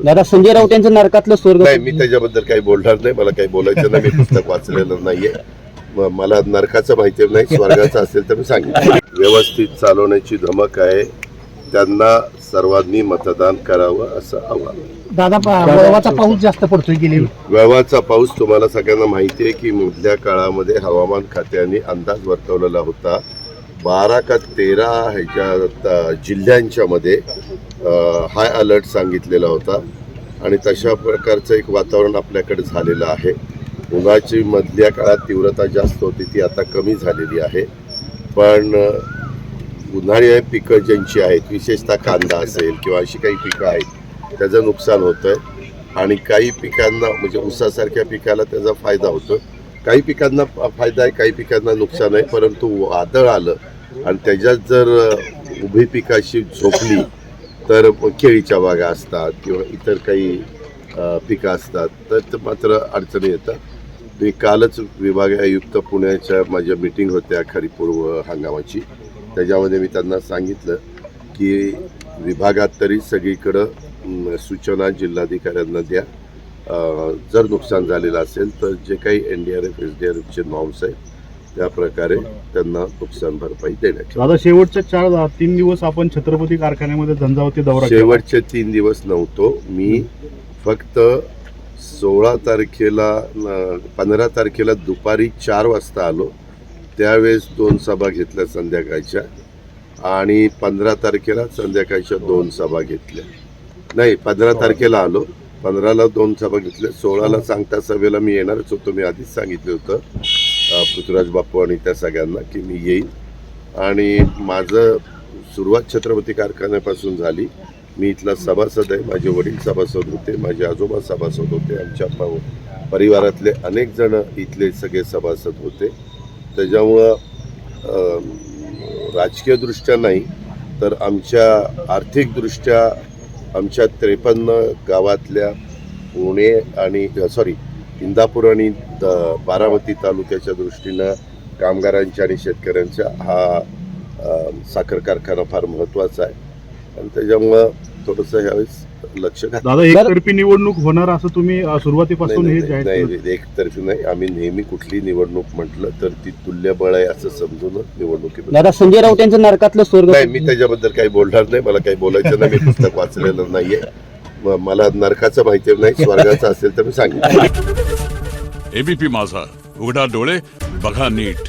दादा संजय राऊत यांचं नरकातलं स्वर्ग. नाही, मी त्याच्याबद्दल काही बोलणार नाही. मला काही बोलायचं नाही. मी पुस्तक वाचलेलं नाहीये. मला नरकाचं माहिती नाही. स्वर्गाचं असेल तर मी सांगेन. व्यवस्थित चालवण्याची धमक आहे. त्यांना सर्वांनी मतदान करावं असं आव्हान. दादा वळवाचा पाऊस जास्त पडतोय गेली. वळवाचा पाऊस तुम्हाला सगळ्यांना माहिती आहे की मधल्या काळामध्ये हवामान खात्याने अंदाज वर्तवलेला होता 12 का 13 ह्याच्या जिल्ह्यांच्या मध्ये हाय अलर्ट सांगितलेला होता आणि तशा प्रकारचं एक वातावरण आपल्याकडे झालेलं आहे. उन्हाची मधल्या काळात तीव्रता जास्त होती, ती आता कमी झालेली आहे. पण उन्हाळी पिकं ज्यांची आहेत, विशेषतः कांदा असेल किंवा अशी काही पिकं आहेत, त्याचं नुकसान होतं आहे आणि काही पिकांना म्हणजे ऊसासारख्या पिकाला त्याचा फायदा होतो. काही पिकांना फायदा आहे, काही पिकांना नुकसान आहे. परंतु वादळ आलं आणि त्याच्यात जर उभी पिकाशी झोपली तर केळीच्या बागा असतात किंवा इतर काही पिकं असतात तर मात्र अडचणी येतात. मी कालच विभाग आयुक्त पुण्याच्या माझ्या मीटिंग होत्या खरीपूर्व हंगामाची. त्याच्यामध्ये मी त्यांना सांगितलं की विभागात तरी सगळीकडं सूचना जिल्हाधिकाऱ्यांना द्या. जर नुकसान झालेलं असेल तर जे काही NDRF SDRFचे नॉर्म्स आहेत त्या प्रकारे त्यांना नुकसान भरपाई देण्याची. दादा शेवटच्या 3 दिवस आपण छत्रपती कारखान्यामध्ये झंझावती दौरा केला. शेवटचे 3 दिवस नव्हतो मी. फक्त 16 तारखेला 15 तारखेला दुपारी 4 वाजता आलो. त्यावेळेस 2 सभा घेतल्या संध्याकाळच्या आणि 15 तारखेला संध्याकाळच्या 2 सभा घेतल्या. नाही, 15 तारखेला आलो, 15ला 2 सभा घेतल्या. 16ला सांगता सभेला मी येणारच होतो. मी आधीच सांगितलं होतं पृथ्वीराज बापू आणि त्या सगळ्यांना की मी येईन. आणि माझं सुरुवात छत्रपती कारखान्यापासून झाली. मी इथला सभासद आहे. माझे वडील सभासद होते, माझे आजोबा सभासद होते, आमच्या परिवारातले अनेक जण इथले सगळे सभासद होते. त्याच्यामुळं राजकीयदृष्ट्या नाही तर आमच्या आर्थिकदृष्ट्या आमच्या 53 गावातल्या पुणे आणि इंदापूर आणि बारामती तालुक्याच्या दृष्टीनं कामगारांच्या आणि शेतकऱ्यांच्या हा साखर कारखाना फार महत्त्वाचा आहे आणि त्याच्यामुळं थोडंसं ह्यावेळेस लक्ष घातलं. दादा एकतर्फी निवडणूक होणार असं तुम्ही सुरुवातीपासून हे जाहीर नाही, एकतर्फी नाही. आम्ही नेहमी कुठली निवडणूक म्हटलं तर ती तुल्यबळ आहे असं समजून निवडणुकीत. दादा संजय राऊत यांचं नरकातलं स्वर्ग. नाही, मी त्याच्याबद्दल काही बोलणार नाही. मला काही बोलायचं नाही. मी पुस्तक वाचलेलं नाहीये. मला नरकाचं माहिती नाही. स्वर्गाचं असेल तर मी सांगेन. ABP माझा, उघडा डोळे बघा नीट.